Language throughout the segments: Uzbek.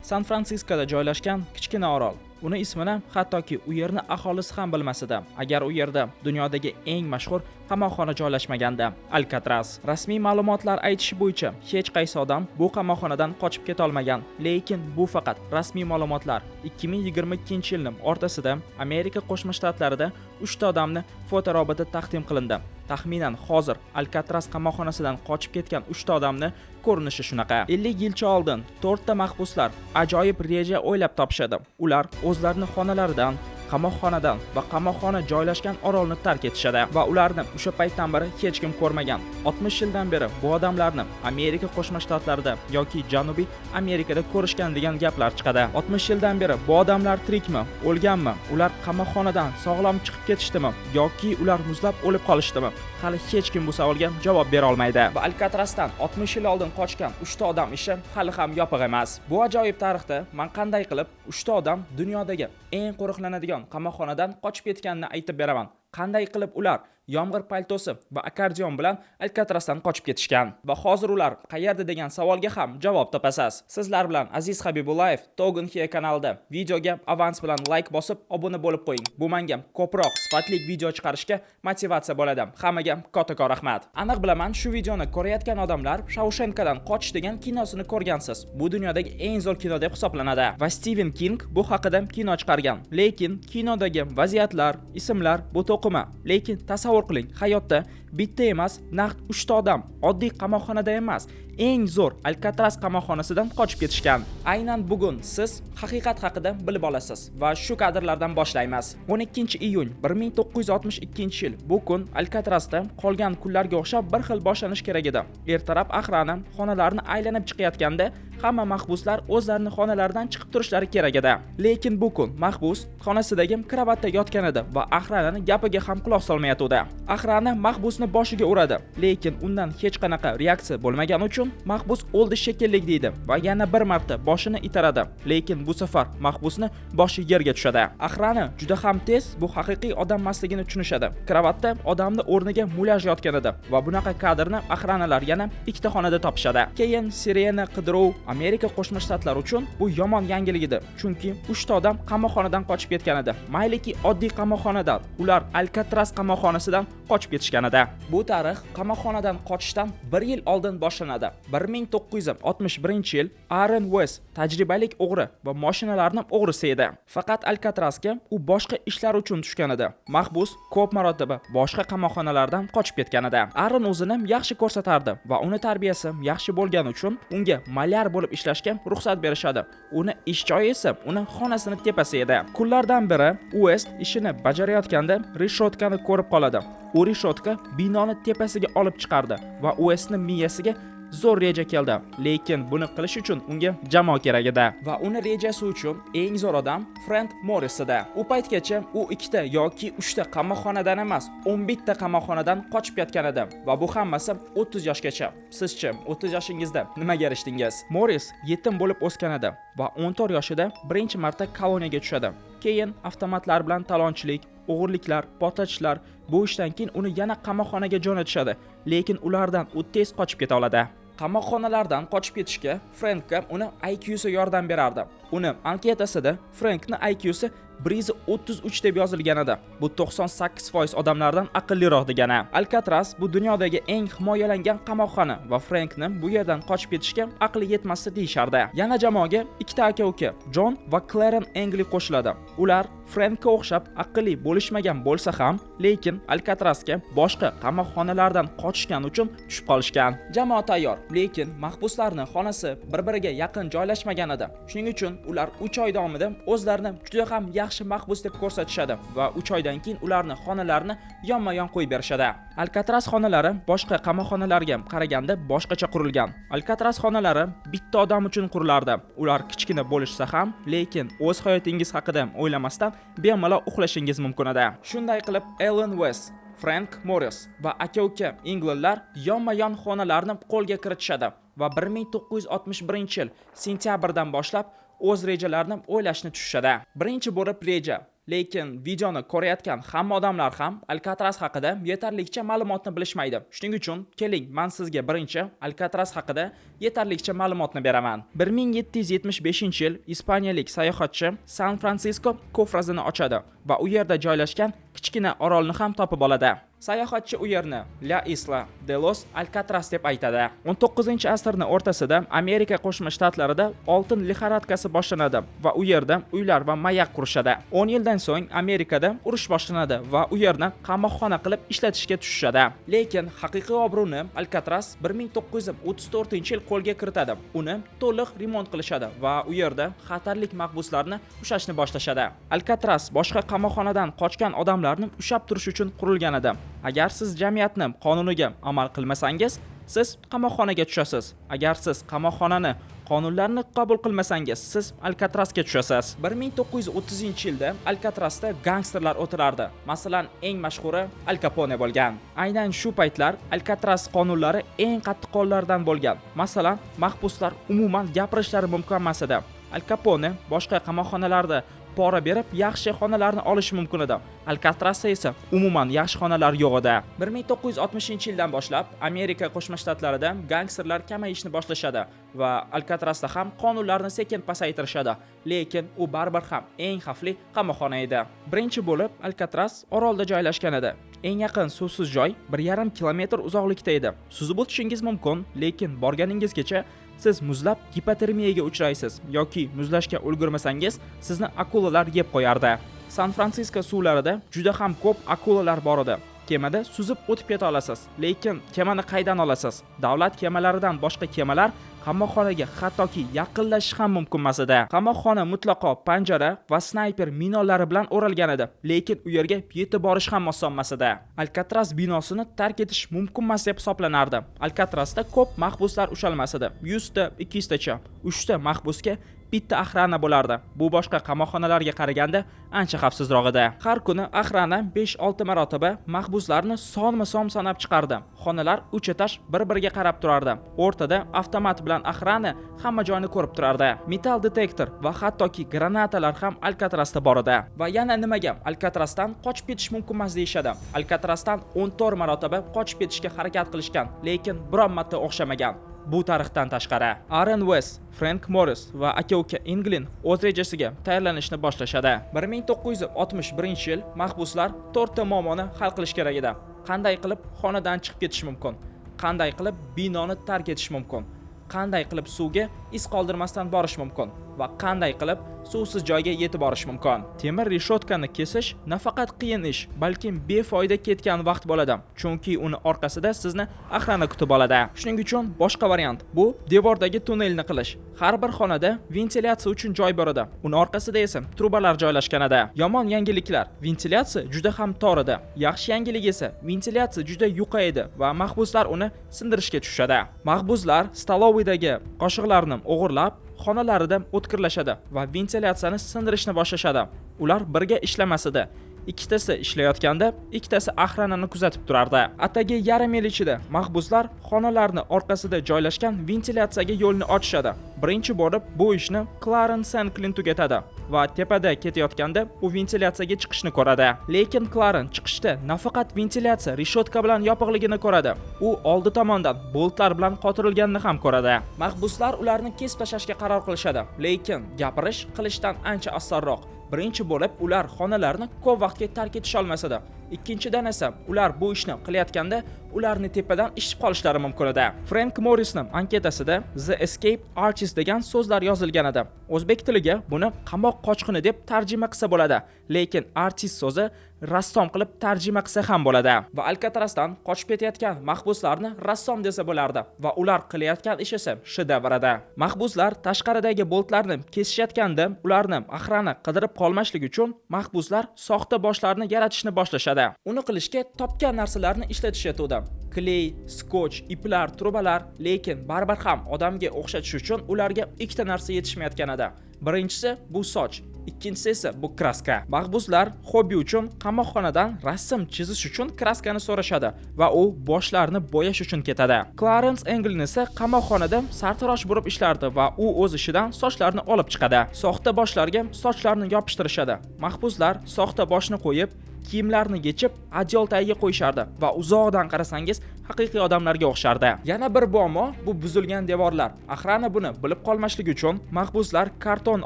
San-Fransiskoda joylashgan kichkina orol. Uni ismini hattoki u yerni aholisi ham bilmasdi. Agar u yerda dunyodagi eng mashhur qamoqxona joylashmaganda. Alcatraz. Rasmiy ma'lumotlar aytishi bo'yicha hech qaysi odam bu qamoqxonadan qochib keta olmagan. Lekin bu faqat rasmiy ma'lumotlar. 2022-yilning o'rtasida Amerika Qo'shma Shtatlarida 3 ta odamni fotoroboti taqdim qilindi. Taxminan hozir Alcatraz qamoqxonasidan qochib ketgan 3 ta odamni ko'rinishi shunaqa. 50 yilcha oldin 4 ta mahbuslar ajoyib reja o'ylab topishadi. Ular o'zlarining xonalaridan, qamoqxonadan va qamoqxona joylashgan orolni tark etishadi va ularni o'sha paytdan beri hech kim ko'rmagan. 60 yildan beri bu odamlarni Amerika Qo'shma Shtatlarida yoki Janubiy Amerikada ko'rishgan degan gaplar chiqadi. 60 yildan beri bu odamlar tirikmi, o'lganmi? Ular qamoqxonadan sog'lom chiqib ketishdimi yoki ular muzlab o'lib qolishdimi? Hali hech kim bu savolga javob bera olmaydi. Va Alcatrazdan 60 yil oldin qochgan 3 ta odam ishi hali ham yopiq emas. Bu ajoyib tarixda men qanday qilib 3 ta odam dunyodagi eng qo'riqlanadigan qamoqxonadan qochib ketganini aytib beraman. Qanday qilib ular yomg'ir paltosi va akordeon bilan Alcatrazdan qochib ketishgan va hozir ular qayerda degan savolga ham javob topasiz. Sizlar bilan Aziz Habibullayev Togun Hiya kanalida. Videoga avans bilan like bosib obuna bo'lib qo'ying. Bu menga ko'proq sifatli video chiqarishga motivatsiya bo'ladi. Hammaga kattakon rahmat. Aniq bilaman, shu videoni ko'rayotgan odamlar Shawshankadan qochish degan kinosini ko'rgansiz. Bu dunyodagi eng zo'r kino deb hisoblanadi va Stephen King bu haqida kino chiqargan. Lekin kinodagi vaziyatlar, ismlar bu to'qima. Lekin tasavvur qiling, hayotda bitta emas, naqd 3 ta odam oddiy qamoqxonada emas, eng zo'r Alcatraz qamoqxonasidan qochib ketishgan. Aynan bugun siz haqiqat haqida bilib olasiz va shu kadrlardan boshlaymiz. 12-iyun 1962-yil bu kun Alcatrazda qolgan kunlarga o'xshab bir xil boshlanish kerak edi. Ertalab Ahrana xonalarni aylanib chiqayotganda hamma mahbuslar o'zlarining xonalaridan chiqib turishlari kerak edi. Lekin bu kun mahbus xonasidagi kravatda yotgan edi va Ahrananing gapiga ham quloq solmayotdi. Ahrana mahbusni boshiga uradi, lekin undan hech qanaqa reaksiya bo'lmagani uchun mahbus o'ldi shekilli deydi va yana bir marta boshini itaradi. Lekin bu safar mahbusni boshi yerga tushadi. Ahrana juda ham tez bu haqiqiy odam emasligini tushunishadi. Kravatda odamning o'rniga mulaj yotgan edi va bunaqa kadrni ahranalar yana ikkita xonada topishadi. Keyin sirena qidiruv Amerika Qo'shma Shtatlari uchun bu yomon yangilik edi, chunki 3 ta odam qamoqxonadan qochib ketgan edi. Mayliki oddiy qamoqxonadan, ular Alcatraz qamoqxonasidan qochib ketishgan edi. Bu tarix qamoqxonadan qochishdan 1 yil oldin boshlanadi. 1961-yil Aaron West tajribali o'g'ri va mashinalarning o'g'risi edi. Faqat Alcatrazga u boshqa ishlar uchun tushgan edi. Mahbus ko'p marotaba boshqa qamoqxonalardan qochib ketgan edi. Aaron o'zini yaxshi ko'rsatardi va uni tarbiyasi yaxshi bo'lgani uchun unga malyar bo'lib ishlashga ruxsat berishadi. Uni ish joyi esa uni xonasini tepasi edi. Kunlardan biri West ishini bajarayotganda reshotkani ko'rib qoladi. U reshotka binoni tepasiga olib chiqardi va Westning miyasiga zo'r reja keldi. Lekin buni qilish uchun unga jamoa kerak edi va uni rejasi uchun eng zo'r odam Frank Morris edi. U paytgacha u 2 ta yoki 3 ta qamoqxonadan emas, 11 ta qamoqxonadan qochib ketgan edi va bu hammasi 30 yoshgacha. Sizchi 30 yoshingizda nimaga erishdingiz? Morris yetim bo'lib o'sgan edi va 14 yoshida birinchi marta koloniyaga tushadi. Keyin avtomatlar bilan talonchilik, o'g'irliklar, portlatishlar, bu ishdan keyin uni yana qamoqxonaga jo'natishadi, lekin ulardan u tez qochib keta oladi. Qamoqxonalardan qochib ketishga Frankka uni IQ'si yordam berardi. Uni anketasida Frankning IQ'si 133 deb yozilgan edi. Bu 98% odamlardan aqlliroq degani. Alcatraz bu dunyodagi eng himoyalangan qamoqxona va Frankni bu yerdan qochib ketishga aqli yetmasdi deyishardi. Yana jamoaga 2 ta aka-uka, John va Claren Engli qo'shiladi. Ular Frankka o'xshab aqlli bo'lishmagan bo'lsa ham, lekin Alcatrazga boshqa qamoqxonalardan qochishgan uchun tushib qolishgan. Jamoa tayyor, lekin mahbuslarning xonasi bir-biriga yaqin joylashmagan edi. Shuning uchun ular 3 oy davomida o'zlarini juda ham yaxshi mahbus deb ko'rsatishadi va 3 oydan keyin ularni xonalarini yonma-yon qo'yib berishadi. Alcatraz xonalari boshqa qamoqxonalarga qaraganda boshqacha qurilgan. Alcatraz xonalari bitta odam uchun qurilardi. Ular kichkina bo'lishsa ham, lekin o'z hayotingiz haqida o'ylamasdan bemalol uxlashingiz mumkin edi. Shunday qilib Ellen West, Frank Morris va aka-uka Englandlar yonma-yon xonalarni qo'lga kiritishadi va 1961-yil sentyabrdan boshlab o'z rejalarini o'ylashni tushishadi. Birinchi bo'lib reja lekin videoni ko'rayotgan hamma odamlar ham Alcatraz haqida yetarlicha ma'lumotni bilishmaydi. Shuning uchun keling, men sizga birinchi Alcatraz haqida yetarlicha ma'lumotni beraman. 1775-yil ispaniyalik sayohatchi San Fransisko ko'frazini ochadi va u yerda joylashgan kichkina orolni ham topib oladi. Sayohatchi u yerni La Isla de los Alcatraz deb aytadi. 19-asrning o'rtasida Amerika Qo'shma Shtatlarida oltin lixoradkasi boshlanadi va u yerda uylar va mayak qurishadi. 10 yildan so'ng Amerikada urush boshlanadi va u yerni qamoqxona qilib ishlatishga tushishadi. Lekin haqiqiy obro'ni Alcatraz 1934-yil qo'lga kiritadi. Uni to'liq remont qilishadi va u yerda xatarlik mahbuslarni ushlashni boshlashadi. Alcatraz boshqa qamoqxonadan qochgan odamlarni ushlab turish uchun qurilgan edi. Agar siz jamiyatni qonuniga amal qilmasangiz, siz qamoqxonaga tushasiz. Agar siz qamoqxonani qonunlarni qabul qilmasangiz, siz Alcatrazga tushasiz. 1930-yilda Alcatrazda gangsterlar o'tirardi. Masalan, eng mashhuri Al Capone bo'lgan. Aynan shu paytlar Alcatraz qonunlari eng qattiqqonlardan bo'lgan. Masalan, mahbuslar umuman gapirishlari mumkin emas edi. Al Capone boshqa qamoqxonalarda pora berib yaxshi xonalarni olish mumkin edi. Alcatrazda esa umuman yaxshi xonalar yo'q edi. 1960-yildan boshlab Amerika Qo'shma Shtatlarida gangsterlar kamayishni boshlashadi va Alcatrazda ham qonunlarni sekin pasaytirishadi, lekin u baribir ham eng xavfli qamoqxona edi. Birinchi bo'lib Alcatraz orolda joylashgan edi. Eng yaqin suvsiz joy 1,5 kilometr uzoqlikda edi. Suzib o'tishingiz mumkin, lekin borganingizgacha siz muzlab gipotermiyaga uchraysiz yoki muzlashga ulgurmasangiz sizni akulalar yeb qo'yardi. San Fransisko suvlarida juda ham ko'p akulalar bor edi. Kemada suzib o'tib keta olasiz, lekin kemani qaydan olasiz? Davlat kemalaridan boshqa kemalar qamoqxonaga hattoki yaqinlashish ham mumkin emas edi. Qamoqxona mutlaqo panjara va snayper minolari bilan o'ralgan edi, lekin u yerga yetib borish ham oson emas edi. Alcatraz binosini tark etish mumkin emas deb hisoblanardi. Alcatrazda ko'p mahbuslar ushalmas edi. 100 ta, 200 tacha, 3 ta mahbusga bitta axrana bo'lardi. Bu boshqa qamoqxonalarga qaraganda ancha xavfsizroq edi. Har kuni axrana 5-6 marotaba mahbuslarni sonma-son sanab chiqardi. Xonalar uch etash bir-biriga qarab turardi. O'rtada avtomat bilan axrana hamma joyni ko'rib turardi. Metal detektor va hattoki granatalar ham Alcatrazda bor edi. Va yana nimaga Alcatrazdan qochib ketish mumkin emas deyshadi. Alcatrazdan 14 marotaba qochib ketishga harakat qilishgan, lekin biron marta o'xshamagan. Bu tarixdan tashqari Aaron West, Frank Morris va aka-uka Englin o'z rejasiga tayyorlanishni boshlashadi. 1961-yil mahbuslar 4 ta muammoni hal qilish kerak edi. Qanday qilib xonadan chiqib ketish mumkin? Qanday qilib binoni tark etish mumkin? Qanday qilib suvga iz qoldirmasdan borish mumkin? Va qanday qilib suvsiz joyga yetib borish mumkin? Temir reshotkani kesish nafaqat qiyin ish, balki befoyda ketgan vaqt bo'ladi, chunki uni orqasida sizni axrana kutib oladi. Shuning uchun boshqa variant bu devordagi tunnelni qilish. Har bir xonada ventilyatsiya uchun joy bor edi. Uni orqasida esa trubalar joylashgan edi. Yomon yangiliklar: ventilyatsiya juda ham tor edi. Yaxshi yangilik esa ventilyatsiya juda yuqa edi va mahbuslar uni sindirishga tushadi. Mahbuslar stalovidagi qoshiqlarni o'g'irlab xonalarida o'tkirlashadi va ventilyatsiyani sindirishni boshlashadi. Ular birga ishlamas edi. Ikkitasi ishlayotganda, ikkitasi axranani kuzatib turardi. Atagi yarim yil ichida mahbuslar xonalarni orqasida joylashgan ventilyatsiyaga yo'lni ochishadi. Birinchi bo'lib bu ishni Clarence Sanklin tugatadi va tepada ketayotganda u ventilyatsiyaga chiqishni ko'radi. Lekin Clarence chiqishda nafaqat ventilyatsiya reshotka bilan yopiqligini ko'radi. U oldi tomondan boltlar bilan qotirilganini ham ko'radi. Mahbuslar ularni kesib tashlashga qaror qilishadi, lekin gapirish qilishdan ancha osonroq. Birinchi bo'lib ular xonalarni ko'p vaqtga tark etisha olmas edi. Ikkinchidan esa ular bu ishni qilayotganda ularni tepadan ishib qolishlari mumkin edi. Frank Morrisning anketasida The Escape Artist degan so'zlar yozilgan edi. O'zbek tiliga buni qamoq qochqini deb tarjima qilsa bo'ladi, lekin artist so'zi rassom qilib tarjima qilsa ham bo'ladi. Va Alcatrazdan qochib ketayotgan mahbuslarni rassom desa bo'lardi va ular qilayotgan ish esa shedevr edi. Mahbuslar tashqaridagi boltlarni kesishayotganda ularni axrana qidirib qolmaslik uchun mahbuslar soxta boshlarni yaratishni boshlashadi. Uni qilishga topgan narsalarni ishlatishadi. Kley, skotch, iplar, trubalar, lekin baribir ham odamga o'xshatish uchun ularga ikkita narsa yetishmayotgan edi. Birinchisi bu soch, ikkinchisi esa bu kraska. Mahbuslar hobbi uchun qamoqxonadan rasm chizish uchun kraskani so'rashadi va u boshlarini bo'yash uchun ketadi. Clarence Anglin esa qamoqxonada sartarosh bo'lib ishlardi va u o'z ishidan sochlarni olib chiqadi. Soxta boshlarga sochlarni yopishtirishadi. Mahbuslar soxta boshni qo'yib, kiyimlarni yechib, adyol tagiga qo'yishardi va uzoqdan qarasangiz haqiqiy odamlarga o'xshardi. Yana bir muammo bu buzilgan devorlar. Ahrana buni bilib qolmasligi uchun mahbuslar karton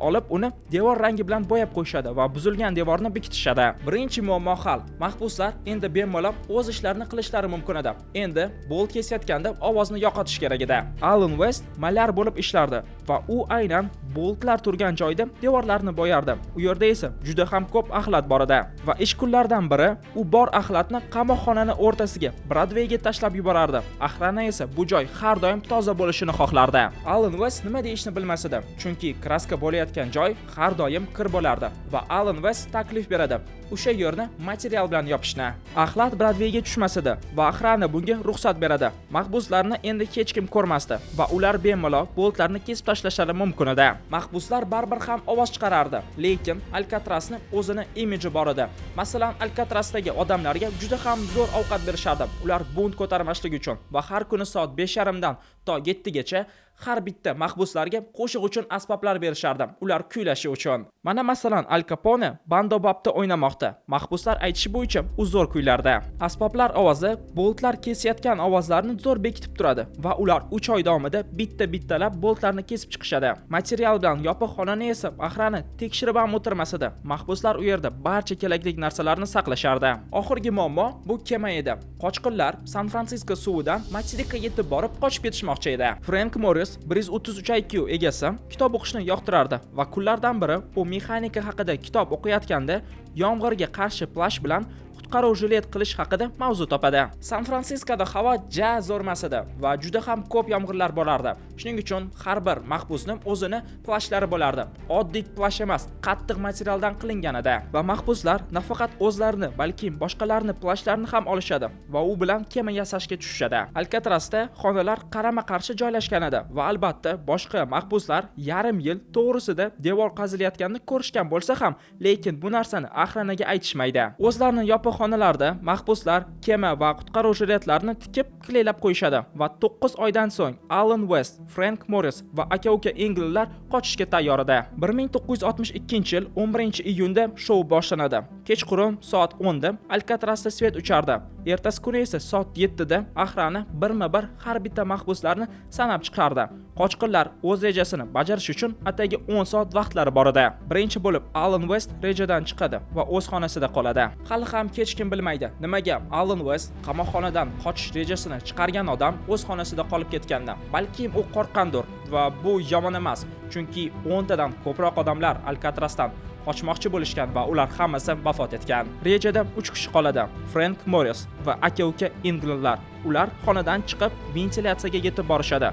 olib, uni devor rangi bilan bo'yab qo'yishadi va buzilgan devorni bekitishadi. Birinchi muammo hal. Mahbuslar endi bemalol o'z ishlarini qilishlari mumkin edi. Endi bolt kesayotganda ovozni yo'qotish kerak edi. Alan West malyar bo'lib ishlardi va u aynan boltlar turgan joyda devorlarni bo'yardi. U yerda esa juda ham ko'p axlat bor edi va ish kunlaridan biri u bor axlatni qamoqxonani o'rtasiga Broadwayga tashlab yuborardi. Ahrana esa bu joy har doim toza bo'lishini xohlardi. Alan West nima deyishni bilmas edi, chunki kraska bo'layotgan joy har doim kir bo'lardi va Alan West taklif beradi o'sha yerni material bilan yopishni. Axlat Broadwayga tushmas edi va ahrana bunga ruxsat beradi. Mahbuslarni endi hech kim ko'rmasdi va ular bemalol boltlarni kesib tashlashlari mumkin edi. Mahbuslar baribir ham ovoz chiqarardi, lekin Alcatrazning o'zini imiji bor edi. Masalan, Alcatraz'dagi odamlarga juda ham zo'r ovqat berishardi. Ular bunt ko'tarmaslik uchun va har kuni soat 5:30 dan to 7 gacha har bitta mahbuslarga qo'shiq uchun asboblar berishardi. Ular kuylashi uchun. Mana masalan, Al Capone bandobobda o'ynamoqda. Mahbuslar aytishi bo'yicha u zo'r kuylarda. Asboblar ovozi boltlar kesayotgan ovozlarni zo'r bekitib turadi va ular 3 oy davomida bitta-bittalab boltlarni kesib chiqishadi. Material bilan yopiq xonani esa ahrani tekshirib ham o'tirmas edi. Mahbuslar u yerda barcha kerakli narsalarni saqlashardi. Oxirgi muammo bu kema edi. Qochqinlar San Fransisko suvidan Matirikka yetib borib qochib ketishmoqchi edi. Frank Morris 133 IQ egasi kitob o'qishni yoqtirardi va kunlardan biri u mexanika haqida kitob o'qiyotganda yomg'irga qarshi plash bilan qutqaruv jilet qilish haqida mavzu topadi. San Fransiskoda havo ja zo'rmas edi va juda ham ko'p yomg'irlar bo'lardi. Shuning uchun har bir mahbusning o'zini plashlari bo'lardi. Oddiy plash emas, qattiq materialdan qilingan edi va mahbuslar nafaqat o'zlarini, balki boshqalarning plashlarini ham olishadi va u bilan kema yasashga tushishadi. Alcatrazda xonalar qarama-qarshi joylashgan edi va albatta boshqa mahbuslar yarim yil to'g'risida devor qazilayotganini ko'rishgan bo'lsa ham, lekin bu narsani ahranaga aytishmaydi. O'zlarining yopiq xonalarda mahbuslar kema va qutqaruv jiletlarini tikib qilaylab qo'yishadi va 9 oydan so'ng Alan West, Frank Morris va aka-uka Englandlar qochishga tayyor edi. 1962-yil 11-iyunda shou boshlanadi. Kechqurun soat 10 da Alcatrazda svet uchardi. Ertasi kuni esa soat 7 da ahrana birma-bir har bitta mahbuslarni sanab chiqardi. Qochqinlar o'z rejasini bajarish uchun atagi 10 soat vaqtlari bor edi. Birinchi bo'lib Alan West rejadan chiqadi va o'z xonasida qoladi. Hali ham hech kim bilmaydi nimaga Alan West qamoqxonadan qochish rejasini chiqargan odam o'z xonasida qolib ketganda. Balki u qo'rqqandir va bu yomon emas, chunki 10 tadan ko'proq odamlar Alcatrazdan qochmoqchi bo'lishgan va ular hammasi vafot etgan. Rejada 3 kishi qoladi: Frank Morris va aka-uka Englandlar. Ular xonadan chiqib ventilyatsiyaga yetib borishadi.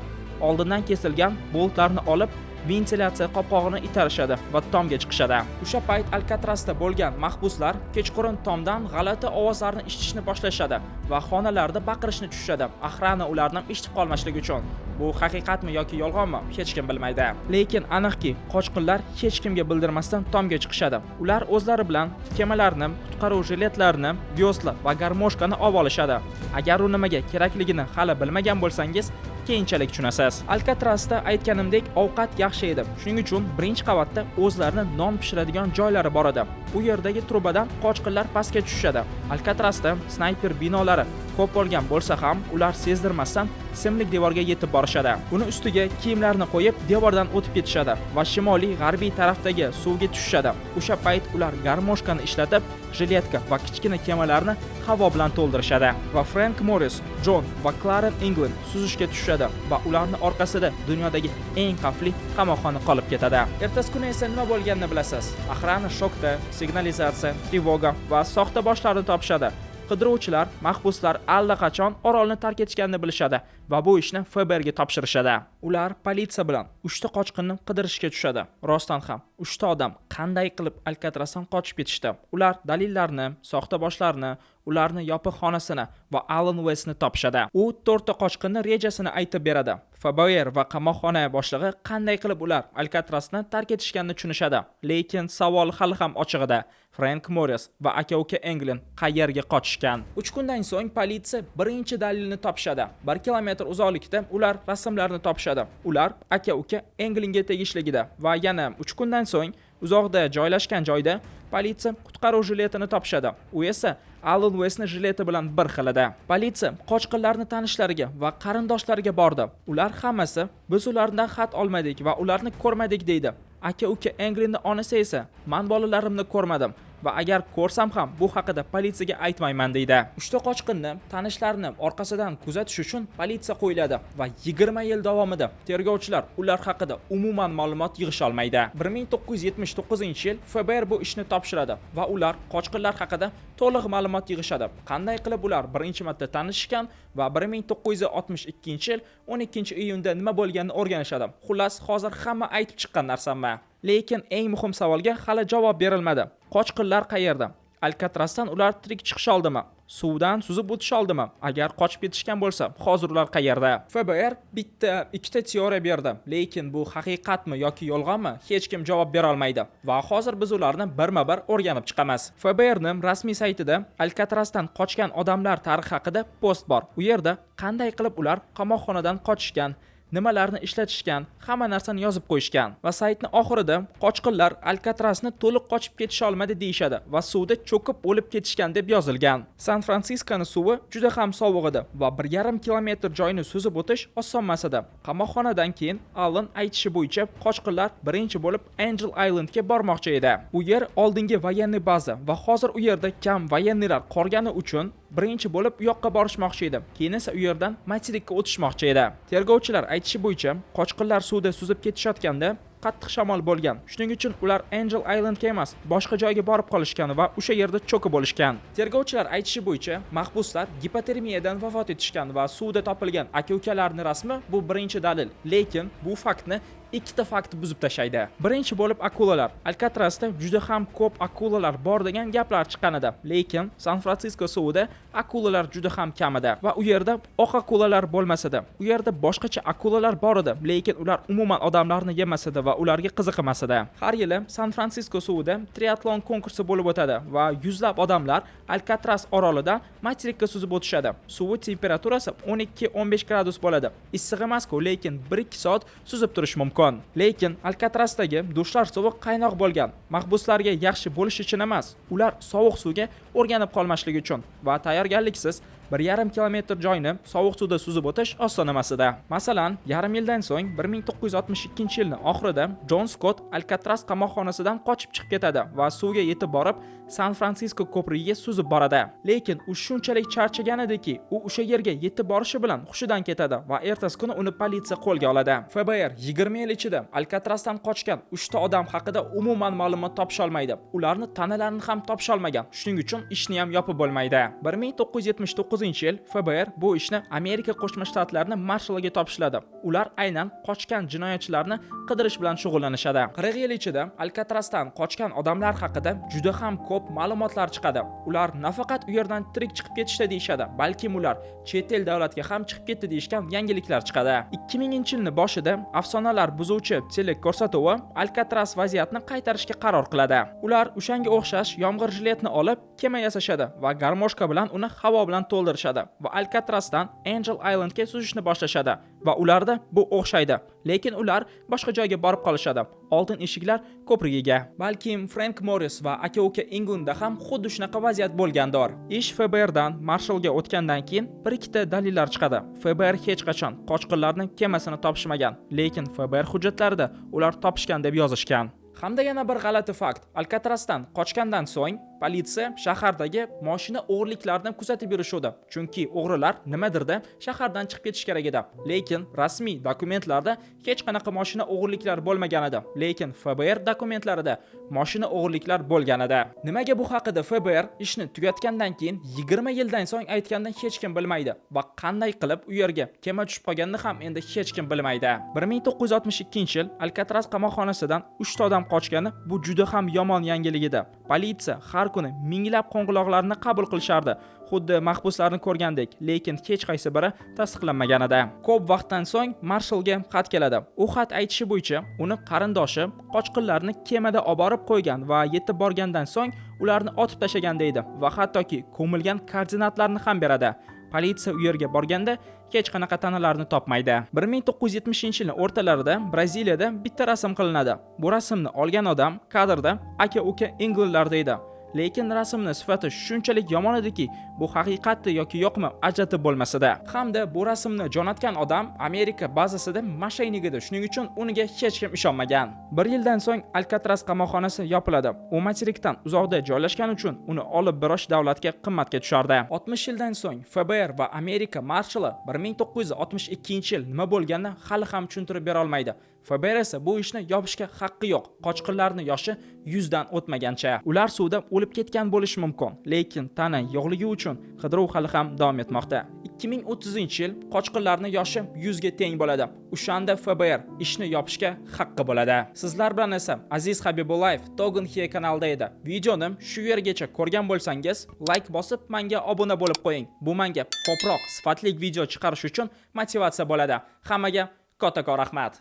Oldindan kesilgan boltlarni olib ventilyatsiya qopqog'ini itarishadi va tomga chiqishadi. O'sha payt Alcatrazda bo'lgan mahbuslar kechqurun tomdan g'alati ovozlarni eshitishni boshlashadi va xonalarda baqirishni tushishadi. Ahrana ularni eshitib qolmasligi uchun. Bu haqiqatmi yoki yolg'onmi, hech kim bilmaydi. Lekin aniqki, qochqinlar hech kimga bildirmasdan tomga chiqishadi. Ular o'zlari bilan kemalarni, qutqaruv jiletlarini, vyosla va garmoshkani olib olishadi. Agar u nimaga kerakligini hali bilmagan bo'lsangiz, keyinchalik tushunasiz. Alcatrazda aytganimdek ovqat yaxshi edi. Shuning uchun birinchi qavatda o'zlarini non pishiradigan joylari bor edi. U yerdagi trubadan qochqinlar pastga tushishadi. Alcatrazda snayper binolari ko'p bo'lgan bo'lsa ham, ular sezdirmasdan simlik devorga yetib borishadi. Uni ustiga kiyimlarini qo'yib, devordan o'tib ketishadi va shimoliy g'arbiy tarafdagi suvga tushishadi. O'sha payt ular garmoshkani ishlatib, jiletka va kichkina kemalarni havo bilan to'ldirishadi va Frank Morris, John va Clarence England suzishga tushadi va ularning orqasida dunyodagi eng xavfli qamoqxona qolib ketadi. Ertasi kuni esa nima bo'lganini bilasiz. Ahrana shokda, signalizatsiya, trevoga va soxta boshlarni topishadi. Qidiruvchilar mahbuslar allaqachon orolni tark etishganini bilishadi va bu ishni FBRga topshirishadi. Ular politsiya bilan 3 ta qochqinni qidirishga tushadi. Rostdan ham 3 ta odam qanday qilib Alcatrazdan qochib ketishdi? Ular dalillarni, soxta boshlarni, ularni yopiq xonasini va Alan Westni topishadi. U 4 ta qochqinni rejasini aytib beradi. FBI va qamoqxona boshlig'i qanday qilib ular Alcatrazni tark etishganini tushunishadi. Lekin savol hali ham ochiq edi. Frank Morris va aka-uka Englin qayerga qochishgan? 3 kundan so'ng politsiya birinchi dalilni topishadi. 1 kilometr uzoqlikda ular rasmlarni topishadi. Ular aka-uka Englinga tegishligida va yana 3 kundan so'ng uzoqda joylashgan joyda politsiya qutqaruv jiletini topishadi. U esa Alan Westni jileti bilan bir xil edi. Politsiya qochqinlarni tanishlariga va qarindoshlariga bordi. Ular hammasi biz ulardan xat olmadik va ularni ko'rmadik deydi. Aka-uka Englinning onasi esa men bolalarimni ko'rmadim va agar ko'rsam ham bu haqida politsiyaga aytmayman deydi. 3 ta qochqinni tanishlarini orqasidan kuzatish uchun politsiya qo'yiladi va 20 yil davomida tergovchilar ular haqida umuman ma'lumot yig'ish olmaydi. 1979-yil FBI bu ishni topshiradi va ular qochqinlar haqida to'liq ma'lumot yig'ishadi. Qanday qilib ular birinchi marta tanishishgan va 1962-yil 12-iyunda nima bo'lganini o'rganishadi. Xullas, hozir hamma aytib chiqqan narsam-ma. Lekin eng muhim savolga hali javob berilmadi. Qochqinlar qayerda? Alcatrazdan ular tirik chiqish oldimi? Suvdan suzib o'tish oldimi? Agar qochib ketishgan bo'lsa, hozir ular qayerda? FBI bitta, ikkita teoriya berdi, lekin bu haqiqatmi yoki yolg'onmi? Hech kim javob bera olmaydi va hozir biz ularni birma-bir o'rganib chiqamiz. FBI'ning rasmiy saytida Alcatrazdan qochgan odamlar tarixi haqida post bor. U yerda qanday qilib ular qamoqxonadan qochishgan, nimalarni ishlatishgan, hamma narsani yozib qo'yishgan va saytning oxirida qochqinlar Alcatrazni to'liq qochib ketisha olmadi deyshadi va suvda cho'kib o'lib ketishgan deb yozilgan. San Fransiskoning suvi juda ham sovuq edi va 1,5 kilometr joyni suzib o'tish oson emas edi. Qamoqxonadan keyin Alan aytishi bo'yicha qochqinlar birinchi bo'lib Angel Islandga bormoqchi edi. U yer oldingi voyenniy baza va hozir u yerda kam voyenniylar qolgani uchun birinchi bo'lib u yoqqa borishmoqchi edi. Keyin esa u yerdan Matrikka o'tishmoqchi edi. Tergovchilar aytishi bo'yicha qochqinlar suvda suzib ketishayotganda qattiq shamol bo'lgan. Shuning uchun ular Angel Islandga emas, boshqa joyga borib qolishgan va o'sha yerda cho'kib bo'lishgan. Tergovchilar aytishi bo'yicha mahbuslar gipotermiyadan vafot etishgan va suvda topilgan aka-ukalarning rasmi bu birinchi dalil. Lekin bu faktni ikkita fakt buzib tashlaydi. Birinchi bo'lib akulalar. Alcatrazda juda ham ko'p akulalar bor degan gaplar chiqqan edi. Lekin San Fransisko suvida akulalar juda ham kam edi va u yerda oq akulalar bo'lmas edi. U yerda boshqacha akulalar bor edi, lekin ular umuman odamlarni yemas edi va ularga qiziqmas edi. Har yili San Fransisko suvida triatlon konkursi bo'lib o'tadi va yuzlab odamlar Alcatraz orolida Matrikka suzib o'tishadi. Suvi temperaturasi 12-15 gradus bo'ladi. Issiq emas-ku, lekin 1-2 soat suzib turish mumkin. Lekin Alcatrazdagi dushlar suvi qaynoq bo'lgan. Mahbuslarga yaxshi bo'lish uchun emas, ular sovuq suvga o'rganib qolmaslik uchun va tayyorgarliksiz 1,5 kilometr joyni sovuq suvda suzib o'tish oson emas edi. Masalan, yarim yildan so'ng 1962-yilning oxirida John Scott Alcatraz qamoqxonasidan qochib chiqib ketadi va suvga yetib borib San Fransisko ko'prigiga suzib boradi. Lekin u shunchalik charchagan ediki, u o'sha yerga yetib borishi bilan hushidan ketadi va ertasi kuni uni politsiya qo'lga oladi. FBI 20 yil ichida Alcatrazdan qochgan 3 ta odam haqida umuman ma'lumot topisha olmaydi. Ularni tanalarini ham topisha olmagan. Shuning uchun ishni ham yopib bo'lmaydi. 1979-yil FBI bu ishni Amerika Qo'shma Shtatlarining marshaliga topshiradi. Ular aynan qochgan jinoyatchilarni qidirish bilan shug'ullanishadi. 40 yil ichida Alcatrazdan qochgan odamlar haqida juda ham ko'p ma'lumotlar chiqadi. Ular nafaqat u yerdan tirik chiqib ketishdi deyshadi, balki ular chet el davlatga ham chiqib ketdi deyishgan yangiliklar chiqadi. 2000-yilning boshida afsonalar buzuvchi teleko'rsatuvi Alcatraz vaziyatni qaytarishga qaror qiladi. Ular o'shanga o'xshash yomg'ir jiletni olib kema yasashadi va garmoshka bilan uni havo bilan to'ldirishadi va Alcatrazdan Angel Islandga suzishni boshlashadi va ularda bu o'xshaydi. Lekin ular boshqa joyga borib qolishadi. Oltin eshiklar ko'prigiga. Balkim Frank Morris va aka-uka Englinda ham xuddi shunaqa vaziyat bo'lgandir. Ish FBI'dan marshalga o'tgandan keyin bir ikkita dalillar chiqadi. FBI hech qachon qochqinlarning kemasini topishmagan, lekin FBI hujjatlarida ular topishgan deb yozishgan. Hamda yana bir g'alati fakt. Alcatrazdan qochgandan so'ng politsiya shahardagi mashina o'g'irliklarini kuzatib yurishdi. Chunki o'g'rilar nimadirda shahardan chiqib ketish kerak edi. Lekin rasmiy dokumentlarda hech qanaqa mashina o'g'irliklar bo'lmagan edi. Lekin FBI dokumentlarida mashina o'g'irliklar bo'lgan edi. Nimaga bu haqida FBI ishni tugatgandan keyin 20 yildan so'ng aytgandan hech kim bilmaydi va qanday qilib u yerga kema tushib qolganini ham endi hech kim bilmaydi. 1962-yil Alcatraz qamoqxonasidan 3 ta odam qochgani bu juda ham yomon yangilik edi. Politsiya har kuni minglab qo'ng'iroqlarni qabul qilishardi, xuddi mahbuslarni ko'rgandek, lekin hech qaysi biri tasdiqlanmagan edi. Ko'p vaqtdan so'ng Marshallga xat keladi. U xat aytishi bo'yicha uni qarindoshi qochqinlarni kemada olib borib qo'ygan va yetib borgandan so'ng ularni otib tashlagan deydi va hattoki ko'milgan koordinatlarni ham beradi. Politsiya u yerga borganda hech qanaqa tanalarni topmaydi. 1970-yilning o'rtalarida Braziliyada bitta rasm qilinadi. Bu rasmni olgan odam kadrda aka-uka Englandlar deydi. Lekin rasmning sifati shunchalik yomon ediki, bu haqiqatmi yoki yo'qmi ajratib bo'lmasada. Hamda bu rasmni jo'natgan odam Amerika bazasida mashaynik edi. Shuning uchun uniga hech kim ishonmagan. 1 yildan so'ng Alcatraz qamoqxonasi yopiladi. U materikdan uzoqda joylashgani uchun uni olib borish davlatga qimmatga tushardi. 60 yildan so'ng FBR va Amerika marshali 1962-yil nima bo'lganini hali ham tushuntirib bera olmaydi. FBR esa bu ishni yopishga haqqi yo'q. Qochqinlarning yoshi 100 dan o'tmagancha. Ular suvda o'lib ketgan bo'lishi mumkin, lekin tana yo'qligi uchun qidiruv hali ham davom etmoqda. 2030-yil qochqinlarning yoshi 100 ga teng bo'ladi. O'shanda FBR ishni yopishga haqqi bo'ladi. Sizlar bilan esa Aziz Habibullayev Togun Hiya kanalida edi. Videoni shu yergacha ko'rgan bo'lsangiz, like bosib menga obuna bo'lib qo'ying. Bu menga ko'proq sifatli video chiqarish uchun motivatsiya bo'ladi. Hammaga kattakon rahmat.